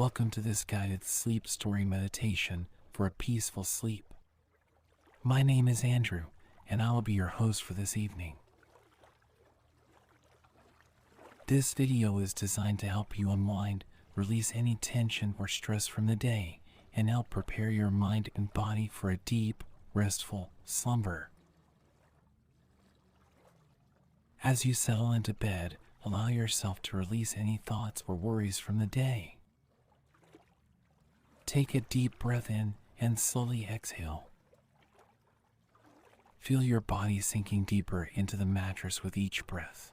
Welcome to this guided sleep story meditation for a peaceful sleep. My name is Andrew, and I will be your host for this evening. This video is designed to help you unwind, release any tension or stress from the day, and help prepare your mind and body for a deep, restful slumber. As you settle into bed, allow yourself to release any thoughts or worries from the day. Take a deep breath in and slowly exhale. Feel your body sinking deeper into the mattress with each breath.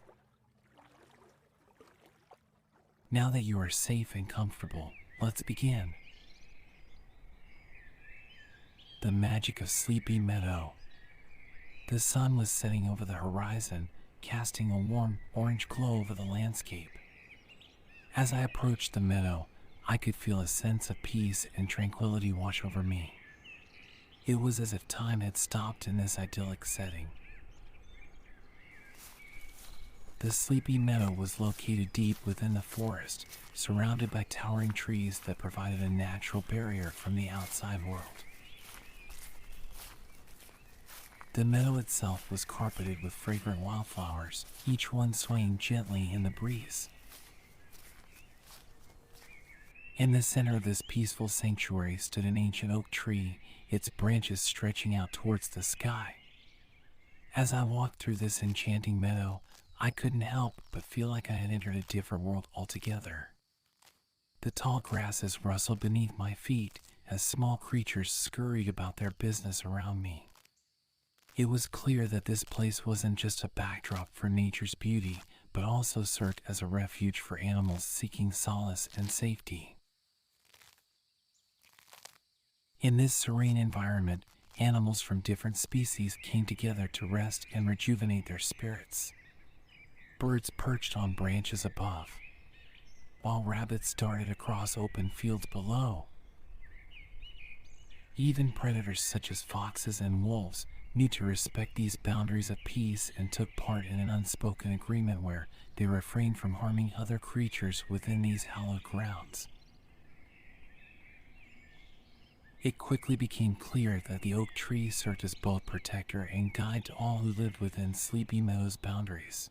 Now that you are safe and comfortable, let's begin. The Magic of Sleepy Meadow. The sun was setting over the horizon, casting a warm orange glow over the landscape. As I approached the meadow, I could feel a sense of peace and tranquility wash over me. It was as if time had stopped in this idyllic setting. The Sleepy Meadow was located deep within the forest, surrounded by towering trees that provided a natural barrier from the outside world. The meadow itself was carpeted with fragrant wildflowers, each one swaying gently in the breeze. In the center of this peaceful sanctuary stood an ancient oak tree, its branches stretching out towards the sky. As I walked through this enchanting meadow, I couldn't help but feel like I had entered a different world altogether. The tall grasses rustled beneath my feet as small creatures scurried about their business around me. It was clear that this place wasn't just a backdrop for nature's beauty, but also served as a refuge for animals seeking solace and safety. In this serene environment, animals from different species came together to rest and rejuvenate their spirits. Birds perched on branches above, while rabbits darted across open fields below. Even predators such as foxes and wolves knew to respect these boundaries of peace and took part in an unspoken agreement where they refrained from harming other creatures within these hallowed grounds. It quickly became clear that the oak tree served as both protector and guide to all who lived within Sleepy Meadow's boundaries.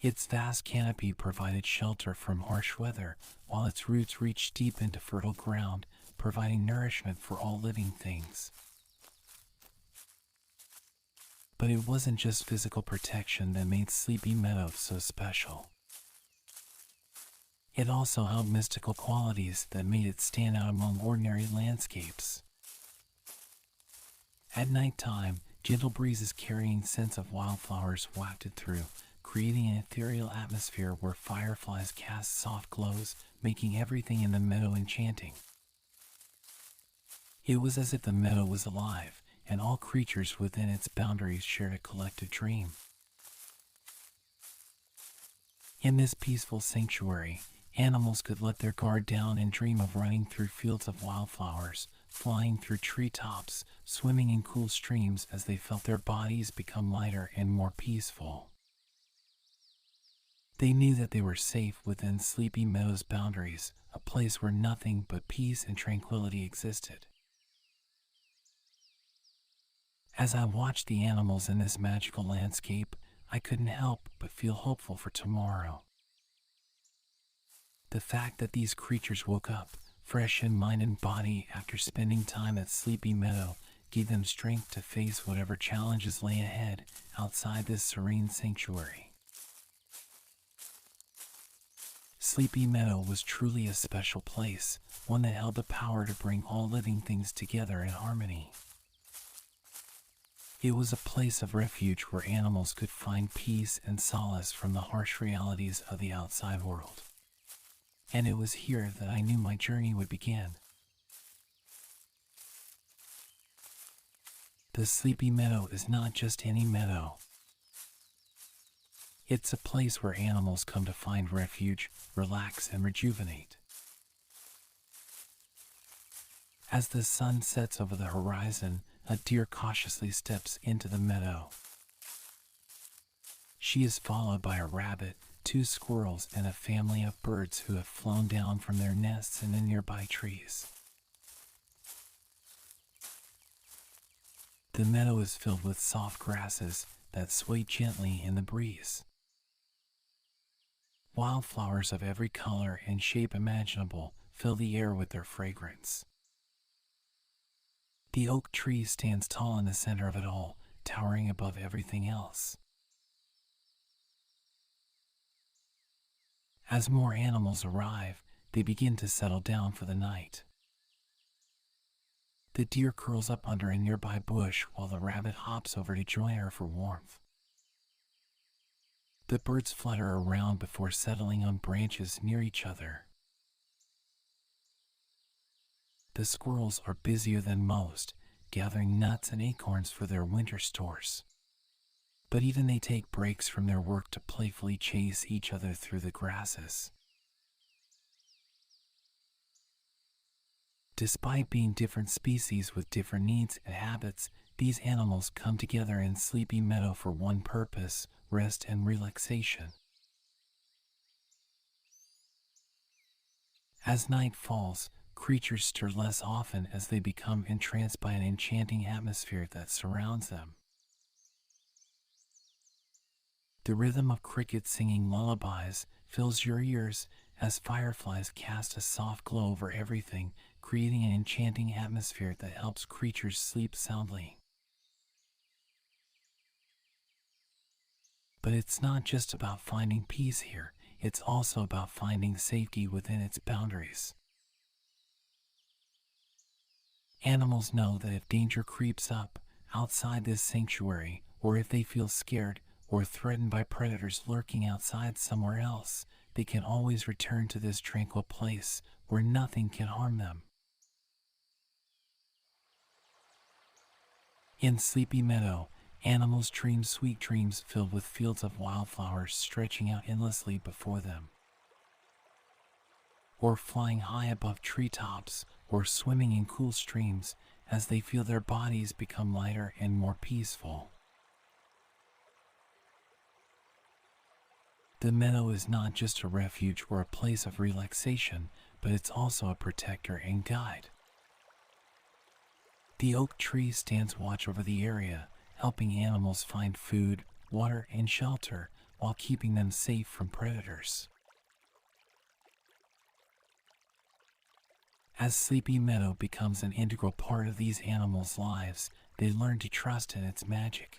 Its vast canopy provided shelter from harsh weather, while its roots reached deep into fertile ground, providing nourishment for all living things. But it wasn't just physical protection that made Sleepy Meadow so special. It also held mystical qualities that made it stand out among ordinary landscapes. At nighttime, gentle breezes carrying scents of wildflowers wafted through, creating an ethereal atmosphere where fireflies cast soft glows, making everything in the meadow enchanting. It was as if the meadow was alive, and all creatures within its boundaries shared a collective dream. In this peaceful sanctuary, animals could let their guard down and dream of running through fields of wildflowers, flying through treetops, swimming in cool streams as they felt their bodies become lighter and more peaceful. They knew that they were safe within Sleepy Meadow's boundaries, a place where nothing but peace and tranquility existed. As I watched the animals in this magical landscape, I couldn't help but feel hopeful for tomorrow. The fact that these creatures woke up, fresh in mind and body after spending time at Sleepy Meadow, gave them strength to face whatever challenges lay ahead outside this serene sanctuary. Sleepy Meadow was truly a special place, one that held the power to bring all living things together in harmony. It was a place of refuge where animals could find peace and solace from the harsh realities of the outside world. And it was here that I knew my journey would begin. The Sleepy Meadow is not just any meadow. It's a place where animals come to find refuge, relax, and rejuvenate. As the sun sets over the horizon, a deer cautiously steps into the meadow. She is followed by a rabbit, 2 squirrels, and a family of birds who have flown down from their nests in the nearby trees. The meadow is filled with soft grasses that sway gently in the breeze. Wildflowers of every color and shape imaginable fill the air with their fragrance. The oak tree stands tall in the center of it all, towering above everything else. As more animals arrive, they begin to settle down for the night. The deer curls up under a nearby bush while the rabbit hops over to join her for warmth. The birds flutter around before settling on branches near each other. The squirrels are busier than most, gathering nuts and acorns for their winter stores. But even they take breaks from their work to playfully chase each other through the grasses. Despite being different species with different needs and habits, these animals come together in Sleepy Meadow for one purpose: rest and relaxation. As night falls, creatures stir less often as they become entranced by an enchanting atmosphere that surrounds them. The rhythm of crickets singing lullabies fills your ears as fireflies cast a soft glow over everything, creating an enchanting atmosphere that helps creatures sleep soundly. But it's not just about finding peace here, it's also about finding safety within its boundaries. Animals know that if danger creeps up outside this sanctuary, or if they feel scared or threatened by predators lurking outside somewhere else, they can always return to this tranquil place where nothing can harm them. In Sleepy Meadow, animals dream sweet dreams filled with fields of wildflowers stretching out endlessly before them. Or flying high above treetops, or swimming in cool streams as they feel their bodies become lighter and more peaceful. The meadow is not just a refuge or a place of relaxation, but it's also a protector and guide. The oak tree stands watch over the area, helping animals find food, water, and shelter while keeping them safe from predators. As Sleepy Meadow becomes an integral part of these animals' lives, they learn to trust in its magic.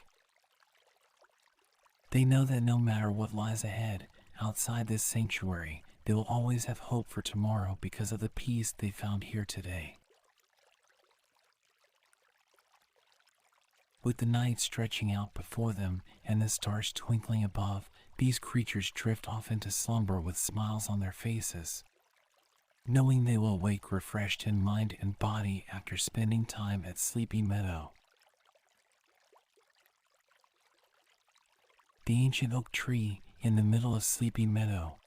They know that no matter what lies ahead, outside this sanctuary, they will always have hope for tomorrow because of the peace they found here today. With the night stretching out before them and the stars twinkling above, these creatures drift off into slumber with smiles on their faces, knowing they will wake refreshed in mind and body after spending time at Sleepy Meadow. The ancient oak tree in the middle of Sleepy Meadow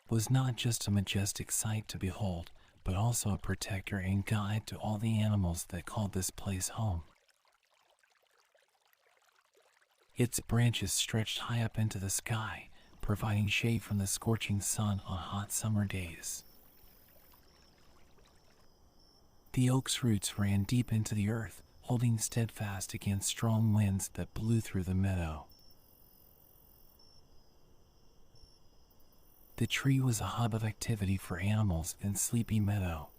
was not just a majestic sight to behold, but also a protector and guide to all the animals that called this place home. Its branches stretched high up into the sky, providing shade from the scorching sun on hot summer days. The oak's roots ran deep into the earth, holding steadfast against strong winds that blew through the meadow. The tree was a hub of activity for animals in Sleepy Meadow.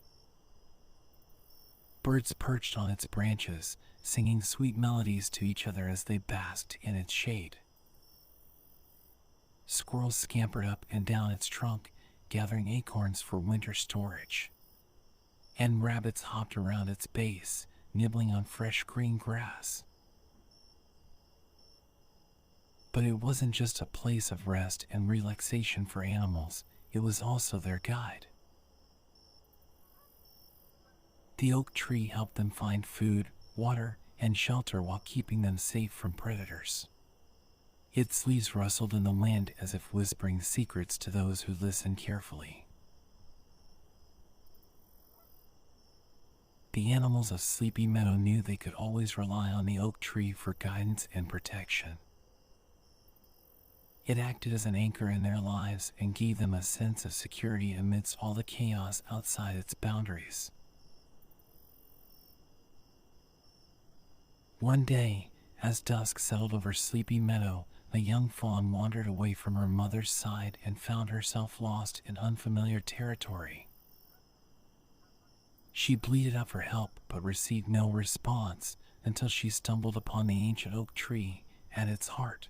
Birds perched on its branches, singing sweet melodies to each other as they basked in its shade. Squirrels scampered up and down its trunk, gathering acorns for winter storage. And rabbits hopped around its base, nibbling on fresh green grass. But it wasn't just a place of rest and relaxation for animals, it was also their guide. The oak tree helped them find food, water, and shelter while keeping them safe from predators. Its leaves rustled in the wind as if whispering secrets to those who listened carefully. The animals of Sleepy Meadow knew they could always rely on the oak tree for guidance and protection. It acted as an anchor in their lives and gave them a sense of security amidst all the chaos outside its boundaries. One day, as dusk settled over Sleepy Meadow, a young fawn wandered away from her mother's side and found herself lost in unfamiliar territory. She bleated out for help but received no response until she stumbled upon the ancient oak tree at its heart.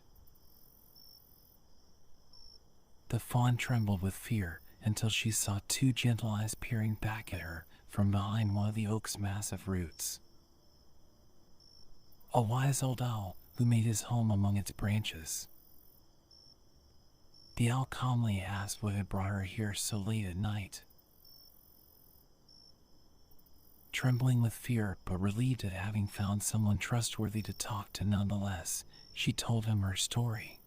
The fawn trembled with fear until she saw two gentle eyes peering back at her from behind one of the oak's massive roots. A wise old owl who made his home among its branches. The owl calmly asked what had brought her here so late at night. Trembling with fear but relieved at having found someone trustworthy to talk to nonetheless, she told him her story.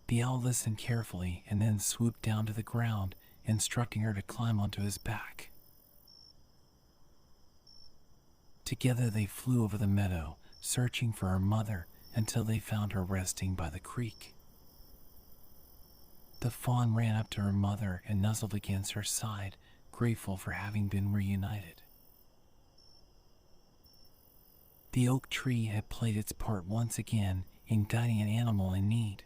The owl listened carefully and then swooped down to the ground, instructing her to climb onto his back. Together they flew over the meadow, searching for her mother until they found her resting by the creek. The fawn ran up to her mother and nuzzled against her side, grateful for having been reunited. The oak tree had played its part once again in guiding an animal in need.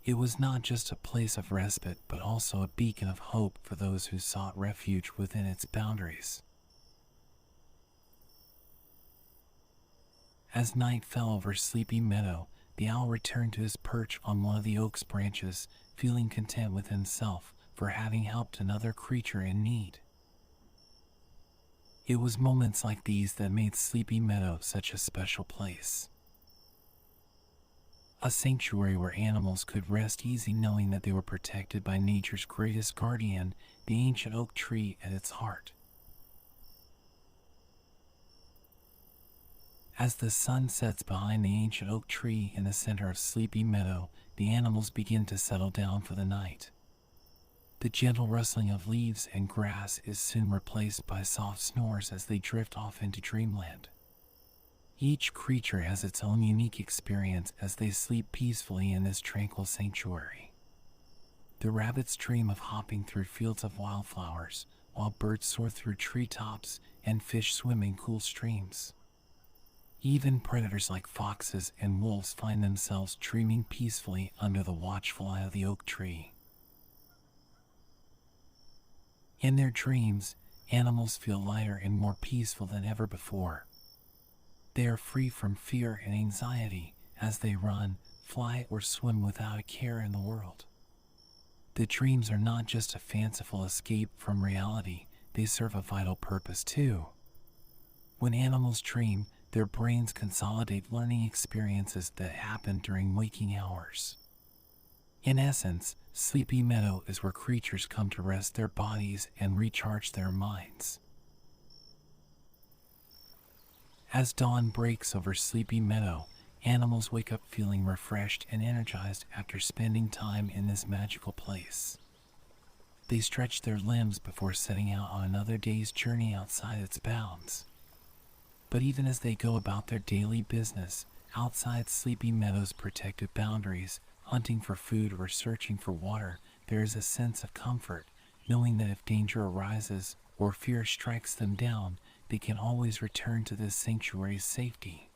It was not just a place of respite, but also a beacon of hope for those who sought refuge within its boundaries. As night fell over Sleepy Meadow, the owl returned to his perch on one of the oak's branches, feeling content with himself for having helped another creature in need. It was moments like these that made Sleepy Meadow such a special place. A sanctuary where animals could rest easy knowing that they were protected by nature's greatest guardian, the ancient oak tree at its heart. As the sun sets behind the ancient oak tree in the center of Sleepy Meadow, the animals begin to settle down for the night. The gentle rustling of leaves and grass is soon replaced by soft snores as they drift off into dreamland. Each creature has its own unique experience as they sleep peacefully in this tranquil sanctuary. The rabbits dream of hopping through fields of wildflowers, while birds soar through treetops and fish swim in cool streams. Even predators like foxes and wolves find themselves dreaming peacefully under the watchful eye of the oak tree. In their dreams, animals feel lighter and more peaceful than ever before. They are free from fear and anxiety as they run, fly, or swim without a care in the world. The dreams are not just a fanciful escape from reality, they serve a vital purpose too. When animals dream, their brains consolidate learning experiences that happen during waking hours. In essence, Sleepy Meadow is where creatures come to rest their bodies and recharge their minds. As dawn breaks over Sleepy Meadow, animals wake up feeling refreshed and energized after spending time in this magical place. They stretch their limbs before setting out on another day's journey outside its bounds. But even as they go about their daily business, outside Sleepy Meadow's protected boundaries, hunting for food or searching for water, there is a sense of comfort, knowing that if danger arises or fear strikes them down, they can always return to this sanctuary's safety.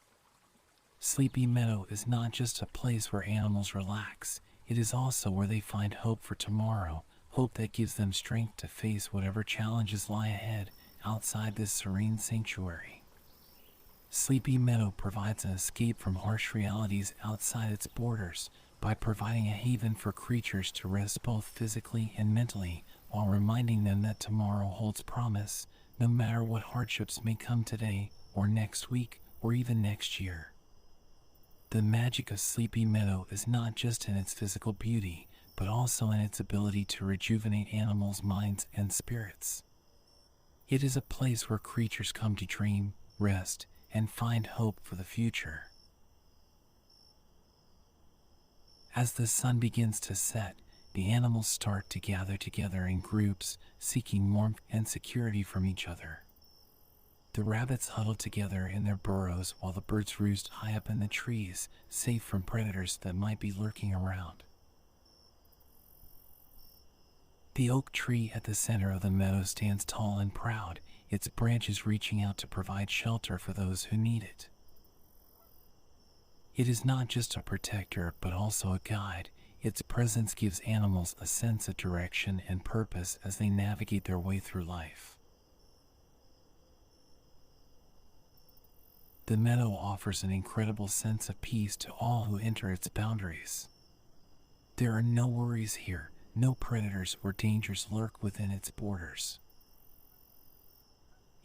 Sleepy Meadow is not just a place where animals relax, it is also where they find hope for tomorrow, hope that gives them strength to face whatever challenges lie ahead outside this serene sanctuary. Sleepy Meadow provides an escape from harsh realities outside its borders by providing a haven for creatures to rest both physically and mentally, while reminding them that tomorrow holds promise, no matter what hardships may come today, or next week, or even next year. The magic of Sleepy Meadow is not just in its physical beauty, but also in its ability to rejuvenate animals' minds and spirits. It is a place where creatures come to dream, rest, and find hope for the future. As the sun begins to set, the animals start to gather together in groups, seeking warmth and security from each other. The rabbits huddle together in their burrows while the birds roost high up in the trees, safe from predators that might be lurking around. The oak tree at the center of the meadow stands tall and proud, its branches reaching out to provide shelter for those who need it. It is not just a protector, but also a guide. Its presence gives animals a sense of direction and purpose as they navigate their way through life. The meadow offers an incredible sense of peace to all who enter its boundaries. There are no worries here, no predators or dangers lurk within its borders.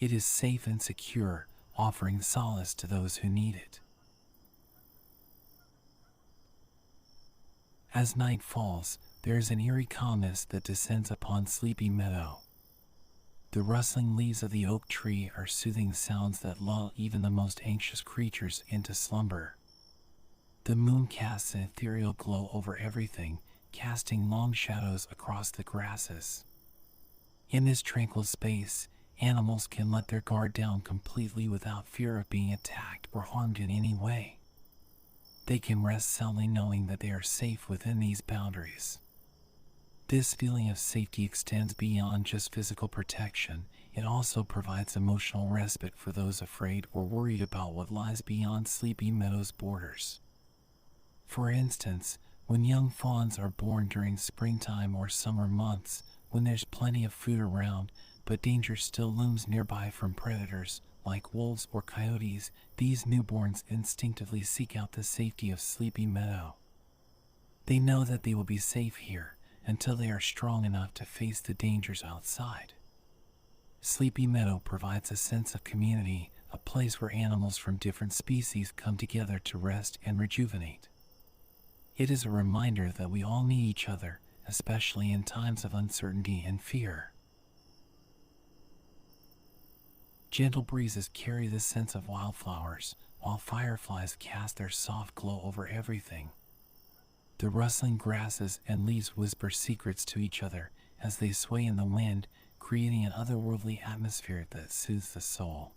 It is safe and secure, offering solace to those who need it. As night falls, there is an eerie calmness that descends upon Sleepy Meadow. The rustling leaves of the oak tree are soothing sounds that lull even the most anxious creatures into slumber. The moon casts an ethereal glow over everything, casting long shadows across the grasses. In this tranquil space, animals can let their guard down completely without fear of being attacked or harmed in any way. They can rest soundly knowing that they are safe within these boundaries. This feeling of safety extends beyond just physical protection. It also provides emotional respite for those afraid or worried about what lies beyond Sleepy Meadow's borders. For instance, when young fawns are born during springtime or summer months, when there's plenty of food around, but danger still looms nearby from predators, like wolves or coyotes, these newborns instinctively seek out the safety of Sleepy Meadow. They know that they will be safe here, until they are strong enough to face the dangers outside. Sleepy Meadow provides a sense of community, a place where animals from different species come together to rest and rejuvenate. It is a reminder that we all need each other, especially in times of uncertainty and fear. Gentle breezes carry the scent of wildflowers, while fireflies cast their soft glow over everything. The rustling grasses and leaves whisper secrets to each other as they sway in the wind, creating an otherworldly atmosphere that soothes the soul.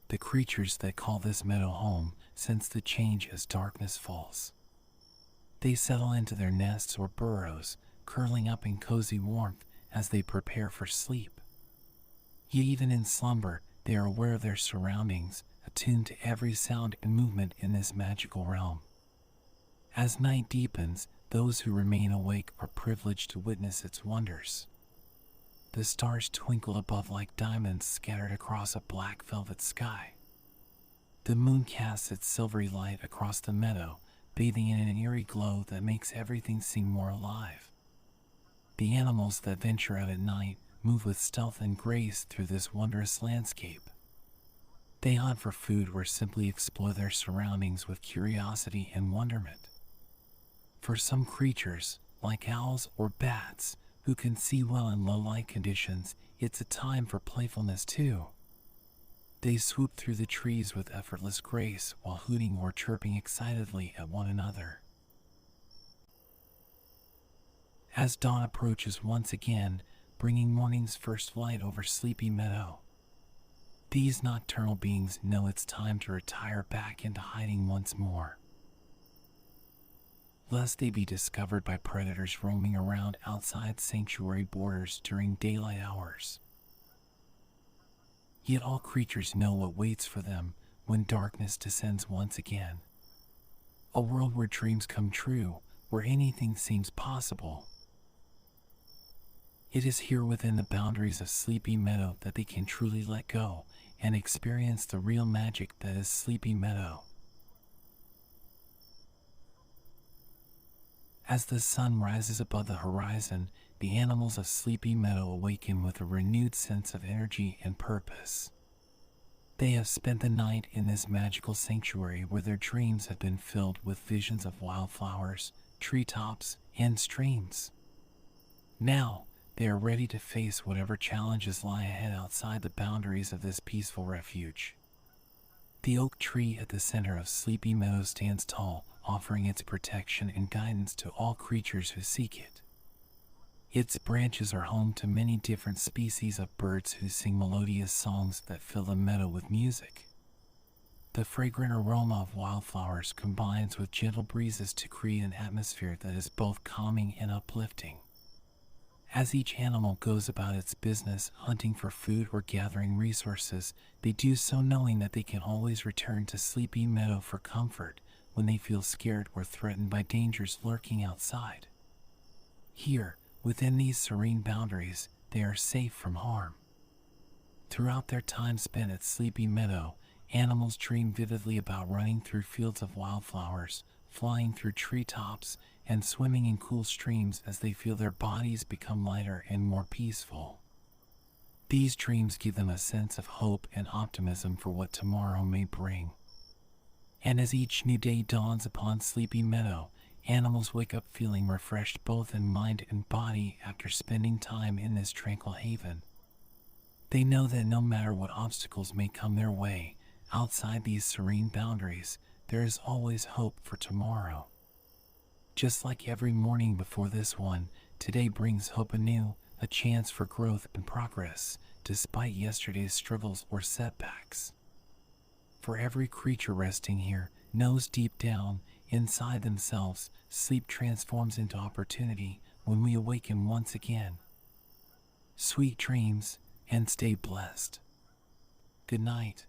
The creatures that call this meadow home sense the change as darkness falls. They settle into their nests or burrows, curling up in cozy warmth as they prepare for sleep. Yet even in slumber, they are aware of their surroundings, attuned to every sound and movement in this magical realm. As night deepens, those who remain awake are privileged to witness its wonders. The stars twinkle above like diamonds scattered across a black velvet sky. The moon casts its silvery light across the meadow, bathing in an eerie glow that makes everything seem more alive. The animals that venture out at night move with stealth and grace through this wondrous landscape. They hunt for food or simply explore their surroundings with curiosity and wonderment. For some creatures, like owls or bats, who can see well in low light conditions, it's a time for playfulness too. They swoop through the trees with effortless grace while hooting or chirping excitedly at one another. As dawn approaches once again, bringing morning's first light over Sleepy Meadow, these nocturnal beings know it's time to retire back into hiding once more, lest they be discovered by predators roaming around outside sanctuary borders during daylight hours. Yet all creatures know what waits for them when darkness descends once again. A world where dreams come true, where anything seems possible. It is here within the boundaries of Sleepy Meadow that they can truly let go and experience the real magic that is Sleepy Meadow. As the sun rises above the horizon, the animals of Sleepy Meadow awaken with a renewed sense of energy and purpose. They have spent the night in this magical sanctuary where their dreams have been filled with visions of wildflowers, treetops, and streams. Now, they are ready to face whatever challenges lie ahead outside the boundaries of this peaceful refuge. The oak tree at the center of Sleepy Meadow stands tall, offering its protection and guidance to all creatures who seek it. Its branches are home to many different species of birds who sing melodious songs that fill the meadow with music. The fragrant aroma of wildflowers combines with gentle breezes to create an atmosphere that is both calming and uplifting. As each animal goes about its business hunting for food or gathering resources, they do so knowing that they can always return to Sleepy Meadow for comfort when they feel scared or threatened by dangers lurking outside. Here, within these serene boundaries, they are safe from harm. Throughout their time spent at Sleepy Meadow, animals dream vividly about running through fields of wildflowers, flying through treetops, and swimming in cool streams as they feel their bodies become lighter and more peaceful. These dreams give them a sense of hope and optimism for what tomorrow may bring. And as each new day dawns upon Sleepy Meadow, animals wake up feeling refreshed both in mind and body after spending time in this tranquil haven. They know that no matter what obstacles may come their way, outside these serene boundaries, there is always hope for tomorrow. Just like every morning before this one, today brings hope anew, a chance for growth and progress, despite yesterday's struggles or setbacks. For every creature resting here knows deep down, inside themselves, sleep transforms into opportunity when we awaken once again. Sweet dreams, and stay blessed. Good night.